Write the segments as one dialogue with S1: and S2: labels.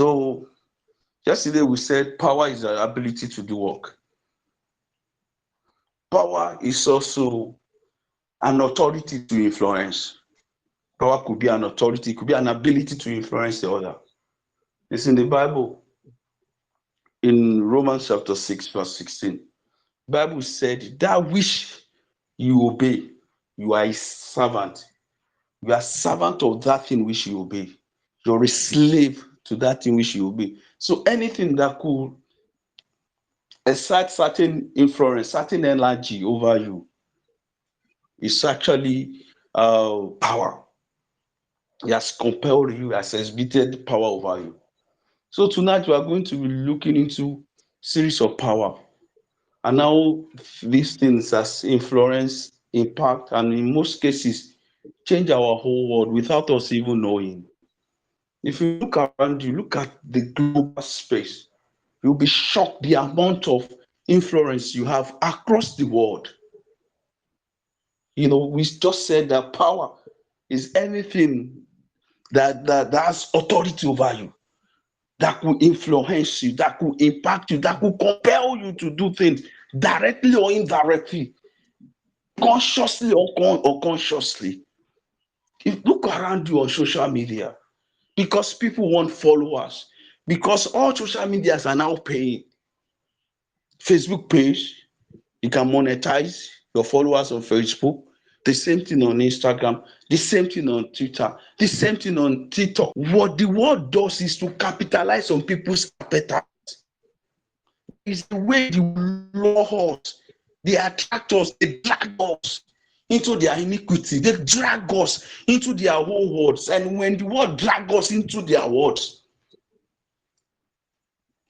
S1: So yesterday we said power is the ability to do work. Power is also an authority to influence. Power could be an authority, it could be an ability to influence the other. It's in the Bible. In Romans chapter 6, verse 16. The Bible said, that which you obey, you are a servant. You are servant of that thing which you obey. You're a slave to that thing which you obey. So anything that could exert certain influence, certain energy over you is actually power. He has compelled you, has exhibited power over you. So tonight we are going to be looking into series of power and how these things has influence, impact, and in most cases change our whole world without us even knowing. If you look around you, look at the global space, you'll be shocked the amount of influence you have across the world. We just said that power is anything that has authority over you, that could influence you, that could impact you, that could compel you to do things directly or indirectly, consciously or unconsciously. If you look around you on social media, because people want followers, because all social medias are now paying. Facebook page, you can monetize your followers on Facebook. The same thing on Instagram, the same thing on Twitter, the same thing on TikTok. What the world does is to capitalize on people's appetite. It's the way they lure us, they attract us, they drag us into their iniquity, they drag us into their whole worlds. And when the world drag us into their worlds,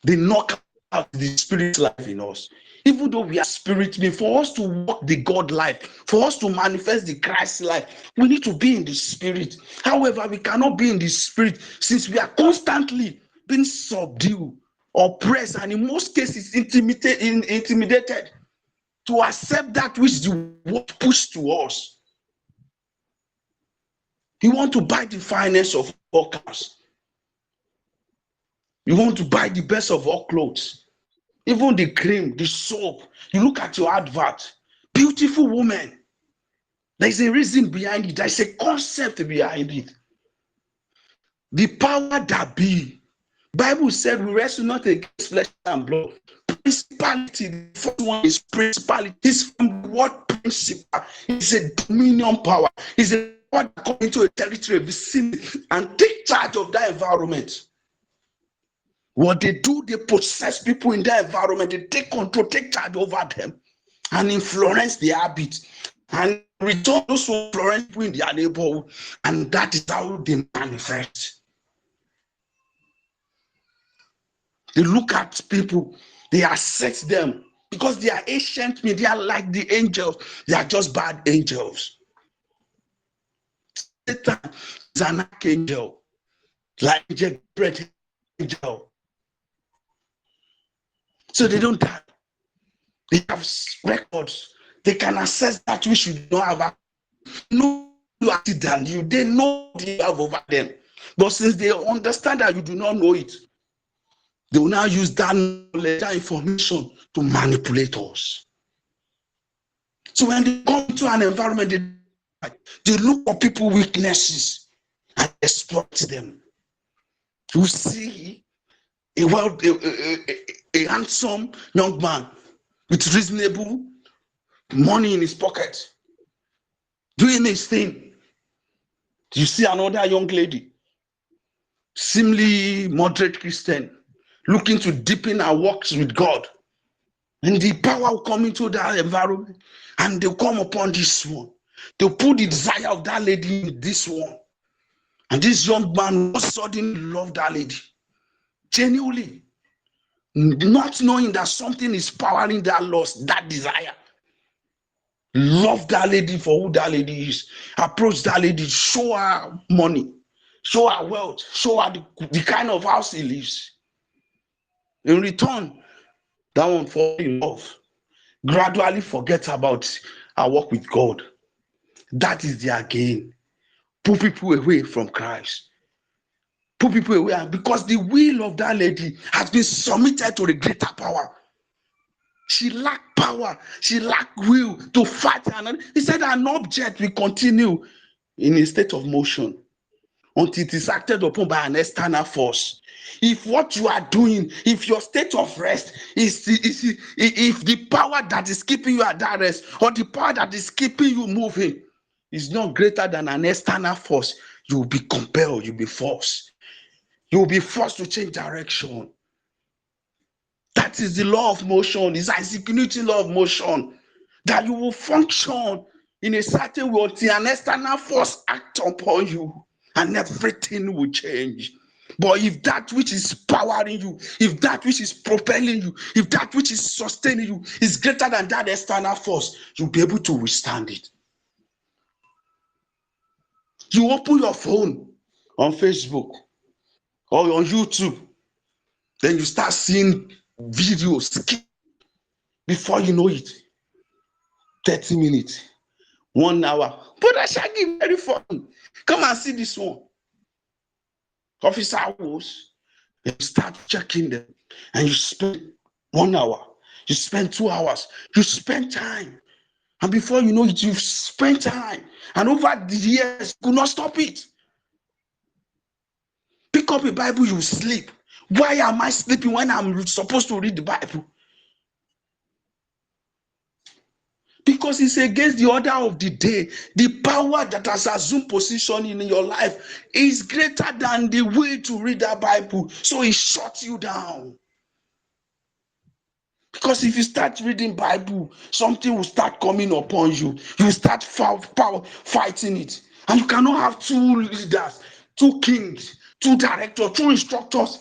S1: they knock out the spirit life in us. Even though we are spirit being, for us to walk the God life, for us to manifest the Christ life, we need to be in the spirit. However, we cannot be in the spirit since we are constantly being subdued, oppressed, and in most cases intimidated to accept that which the world pushed to us. You want to buy the finest of all cars. You want to buy the best of all clothes. Even the cream, the soap. You look at your advert. Beautiful woman. There's a reason behind it. There's a concept behind it. The power that be. Bible said we wrestle not against flesh and blood. Principality. The first one is principality. It's from the word principal. It's a dominion power. It's a power that comes into a territory, vicinity, and take charge of that environment. What they do, they possess people in that environment. They take control, take charge over them, and influence their habits. And return those who influence people in their neighborhood. And that is how they manifest. They look at people, they assess them because they are ancient men, they are like the angels, they are just bad angels. Satan is an archangel, like Gabriel angel. So they don't die. They have records. They can assess that which you don't have. No than you. They know what you have over them. But since they understand that you do not know it, they will now use that knowledge, that information to manipulate us. So when they come to an environment, they look for people's weaknesses and exploit them. You see a handsome young man with reasonable money in his pocket doing his thing. You see another young lady, seemingly moderate Christian, looking to deepen her walks with God. And the power will come into that environment and they'll come upon this one. They'll put the desire of that lady in this one. And this young man will suddenly love that lady. Genuinely. Not knowing that something is powering that lust, that desire. Love that lady for who that lady is. Approach that lady, show her money, show her wealth, show her the kind of house he lives. In return, that one fall in love. Gradually forget about her work with God. That is their gain. Pull people away from Christ. Put people away, because the will of that lady has been submitted to the greater power. She lacked power. She lacked will to fight. And he said an object will continue in a state of motion until it is acted upon by an external force. If what you are doing, if your state of rest is if the power that is keeping you at that rest, or the power that is keeping you moving is not greater than an external force, you will be compelled, you'll be forced. You will be forced to change direction. That is the law of motion. It's a insignificant law of motion, that you will function in a certain way until an external force acts upon you, and everything will change. But if that which is powering you, if that which is propelling you, if that which is sustaining you is greater than that external force, you'll be able to withstand it. You open your phone on Facebook or on YouTube, then you start seeing videos. Before you know it, 30 minutes, 1 hour. But I shall give very fun. Come and see this one. Officer was, you start checking them, and you spend 1 hour, you spend 2 hours, you spend time. And before you know it, you've spent time. And over the years, you could not stop it. Pick up a Bible, you sleep. Why am I sleeping when I'm supposed to read the Bible? Because it's against the order of the day. The power that has assumed position in your life is greater than the will to read that Bible. So it shuts you down. Because if you start reading Bible, something will start coming upon you. You start fighting it. And you cannot have two leaders, two kings, two directors, two instructors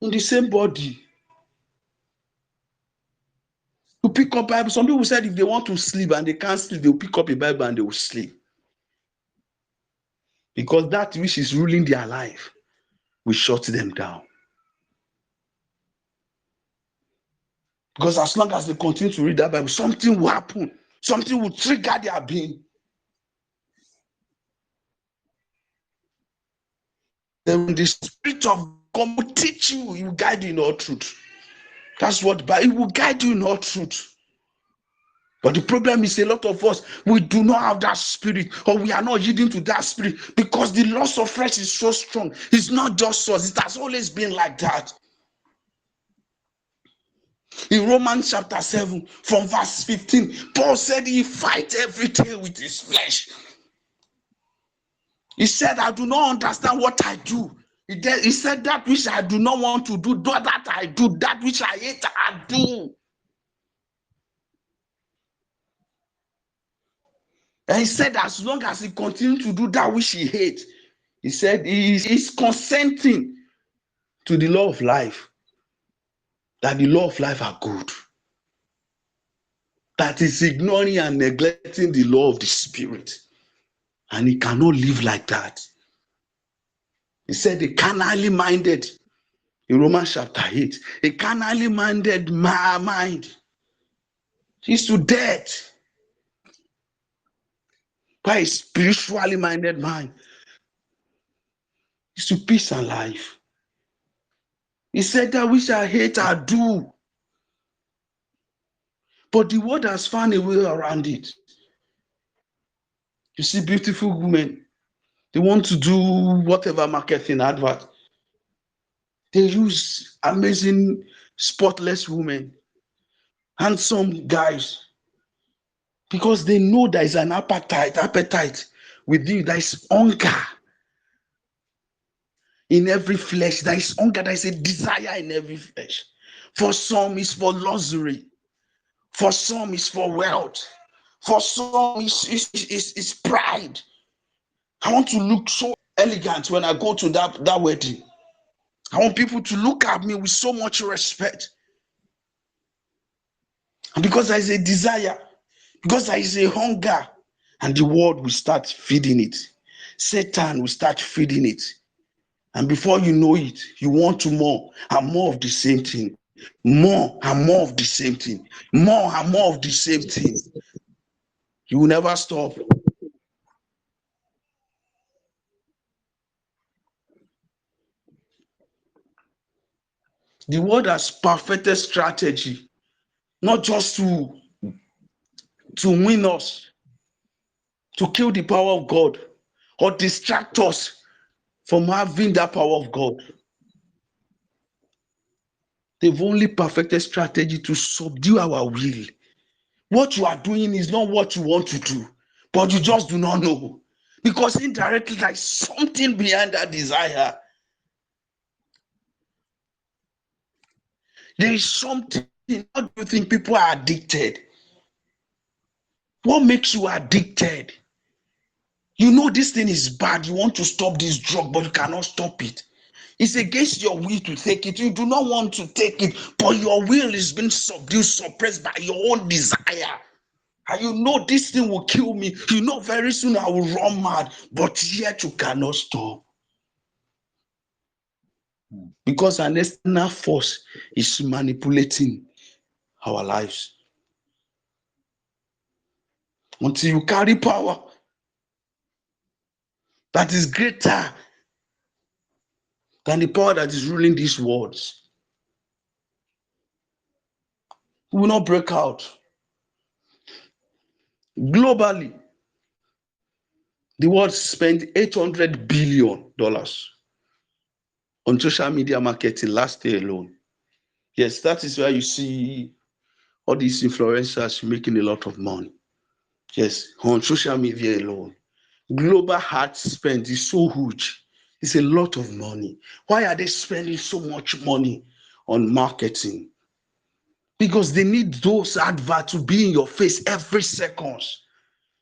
S1: in the same body. You pick up Bible. Some people said if they want to sleep and they can't sleep, they'll pick up a Bible and they will sleep. Because that which is ruling their life will shut them down. Because as long as they continue to read that Bible, something will happen. Something will trigger their being. Then the Spirit of God will teach you, He will guide you in all truth. That's what, but He will guide you in all truth. But the problem is a lot of us, we do not have that spirit, or we are not yielding to that spirit, because the loss of flesh is so strong. It's not just us, it has always been like that. In Romans chapter 7, from verse 15, Paul said he fights every day with his flesh. He said, I do not understand what I do. He said, that which I do not want to do, that I do. That which I hate, I do. And he said, as long as he continues to do that which he hates, he said he is consenting to the law of life, that the law of life are good. That is ignoring and neglecting the law of the Spirit. And he cannot live like that. He said, the carnally minded, in Romans chapter 8, a carnally minded mind is to death. By a spiritually minded mind is to peace and life. He said, that which I hate, I do. But the world has found a way around it. You see beautiful women, they want to do whatever marketing advert. They use amazing, spotless women, handsome guys, because they know there is an appetite within you. There is hunger in every flesh. There is hunger, there is a desire in every flesh. For some, it's for luxury. For some, it's for wealth. For some, it's pride. I want to look so elegant when I go to that wedding. I want people to look at me with so much respect. And because there is a desire, because there is a hunger, and the world will start feeding it. Satan will start feeding it. And before you know it, you want to more and more of the same thing. More and more of the same thing. More and more of the same thing. You will never stop. The world has perfected strategy, not just to win us, to kill the power of God, or distract us from having that power of God. They've only perfected strategy to subdue our will. What you are doing is not what you want to do, but you just do not know. Because indirectly, there is something behind that desire. There is something. How do you think people are addicted? What makes you addicted? You know this thing is bad. You want to stop this drug, but you cannot stop it. It's against your will to take it. You do not want to take it, but your will is being subdued, suppressed by your own desire. And you know this thing will kill me. You know very soon I will run mad, but yet you cannot stop. Because an external force is manipulating our lives. Until you carry power that is greater than the power that is ruling these worlds, we will not break out. Globally, the world spent $800 billion on social media marketing last year alone. Yes, that is why you see all these influencers making a lot of money. Yes, on social media alone. Global ad spend is so huge. It's a lot of money. Why are they spending so much money on marketing? Because they need those adverts to be in your face every second.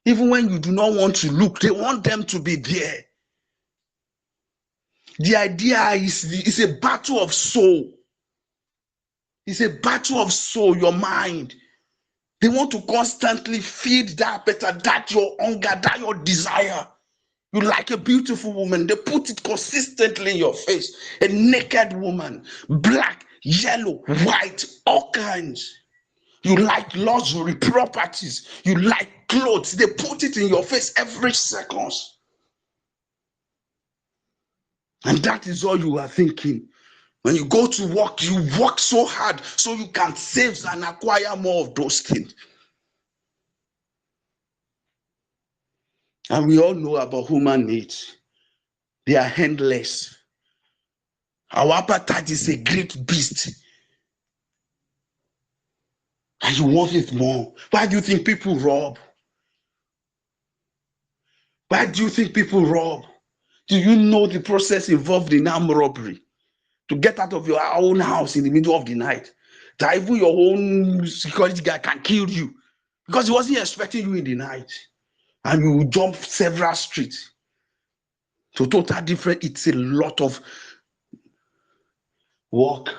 S1: Even when you do not want to look, they want them to be there. The idea is a battle of soul. It's a battle of soul, your mind. They want to constantly feed that appetite, that your hunger, that your desire. You like a beautiful woman, they put it consistently in your face. A naked woman, black, yellow, white, all kinds. You like luxury properties. You like clothes. They put it in your face every second. And that is all you are thinking. When you go to work, you work so hard so you can save and acquire more of those things. And we all know about human needs. They are endless. Our appetite is a great beast. And you want it more. Why do you think people rob? Why do you think people rob? Do you know the process involved in armed robbery? To get out of your own house in the middle of the night. That even your own security guy can kill you. Because he wasn't expecting you in the night. And you will jump several streets. So total different, it's a lot of work.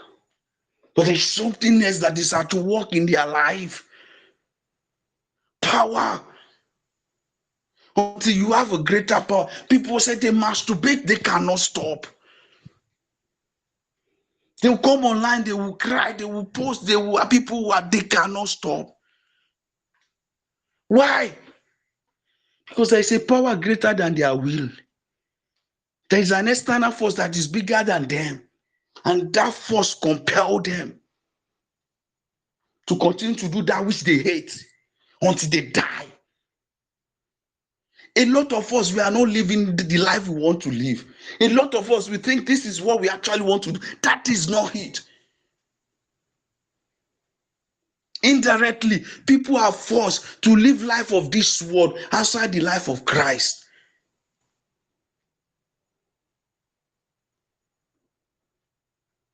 S1: But there's something else that is at work in their life. Power. Until you have a greater power. People say they masturbate, they cannot stop. They will come online, they will cry, they will post, they will have people who are, they cannot stop. Why? Because there is a power greater than their will. There is an external force that is bigger than them. And that force compels them to continue to do that which they hate until they die. A lot of us, we are not living the life we want to live. A lot of us, we think this is what we actually want to do. That is not it. Indirectly, people are forced to live life of this world outside the life of Christ.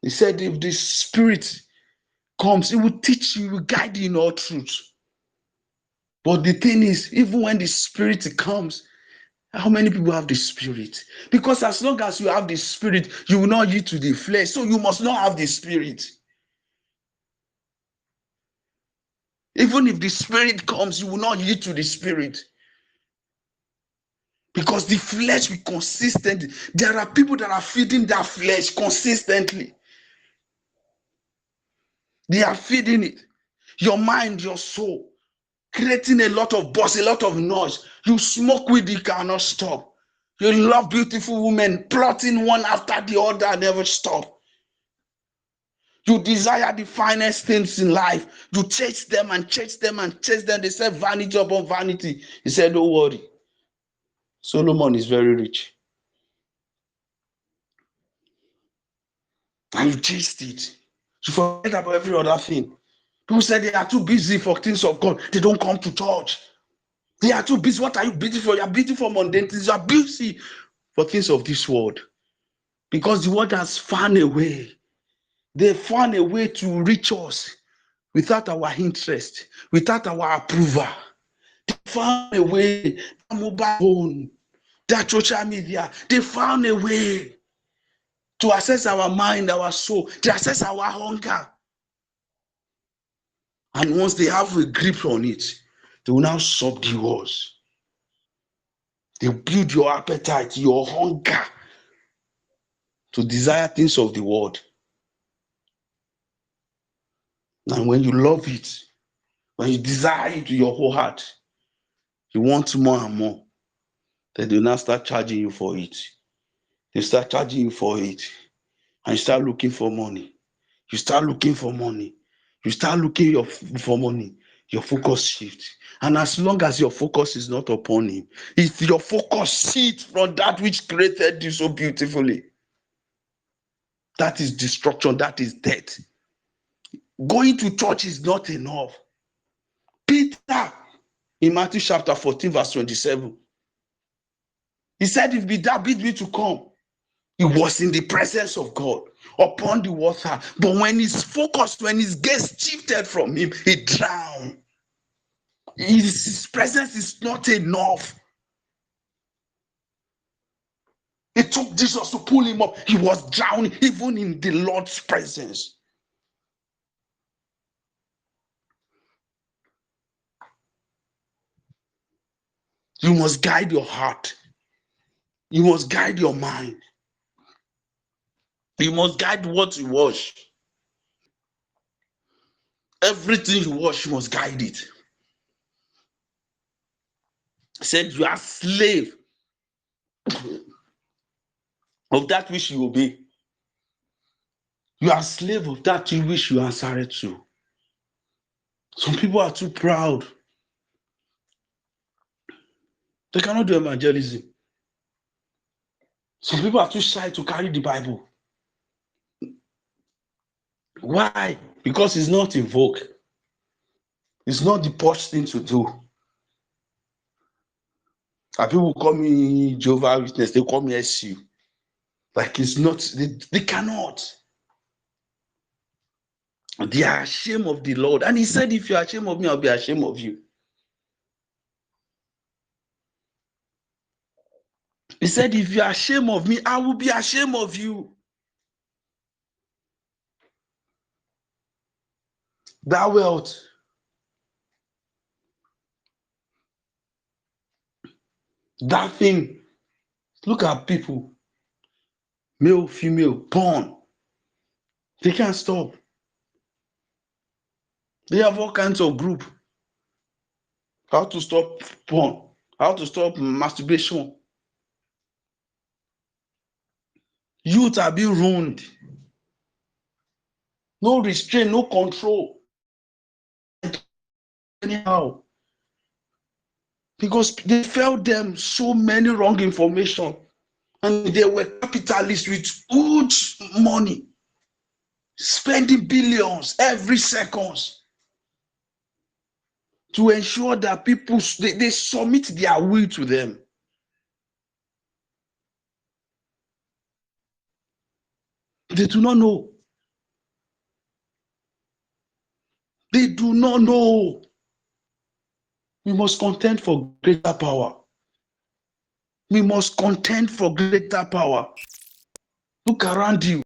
S1: He said, if the Spirit comes, it will teach you, it will guide you in all truth. But the thing is, even when the Spirit comes, how many people have the Spirit? Because as long as you have the Spirit, you will not yield to the flesh. So you must not have the Spirit. Even if the Spirit comes, you will not yield to the Spirit. Because the flesh will consistently. There are people that are feeding that flesh consistently. They are feeding it. Your mind, your soul, creating a lot of buzz, a lot of noise. You smoke weed, you cannot stop. You love beautiful women, plotting one after the other, never stop. You desire the finest things in life. You chase them and chase them and chase them. They said vanity upon vanity. He said, don't worry. Solomon is very rich. And you chased it. You forget about every other thing. People said they are too busy for things of God. They don't come to church. They are too busy. What are you busy for? You are busy for mundane things. You are busy for things of this world. Because the world has found a way. They found a way to reach us without our interest, without our approval. They found a way, that mobile phone, that social media, they found a way to access our mind, our soul, to access our hunger. And once they have a grip on it, they will now subdue us. They build your appetite, your hunger to desire things of the world. And when you love it, when you desire it with your whole heart, you want more and more. Then they will now start charging you for it. They start charging you for it. And you start looking for money. You start looking for money. You start looking for money. Your focus shifts. And as long as your focus is not upon him, if your focus shifts from that which created you so beautifully, that is destruction, that is death. Going to church is not enough. Peter, in Matthew chapter 14, verse 27, he said, if thou bid me to come, he was in the presence of God upon the water. But when his focus, when his gaze shifted from him, he drowned. His presence is not enough. It took Jesus to pull him up. He was drowning even in the Lord's presence. You must guide your heart. You must guide your mind. You must guide what you watch. Everything you watch, you must guide it. He said, you are slave of that which you obey. You are slave of that which you answer to. Some people are too proud. They cannot do evangelism. Some people are too shy to carry the Bible. Why? Because it's not in vogue. It's not the posh thing to do. And people call me Jehovah's Witness, they call me SU. Like it's not, they cannot. They are ashamed of the Lord. And he said, if you are ashamed of me, I'll be ashamed of you. He said, if you are ashamed of me, I will be ashamed of you. That wealth, that thing. Look at people, male, female, porn. They can't stop. They have all kinds of group. How to stop porn, how to stop masturbation. Youth are being ruined. No restraint, no control. Anyhow. Because they fed them so many wrong information. And they were capitalists with huge money. Spending billions every second to ensure that people, they submit their will to them. They do not know. They do not know. We must contend for greater power. We must contend for greater power. Look around you.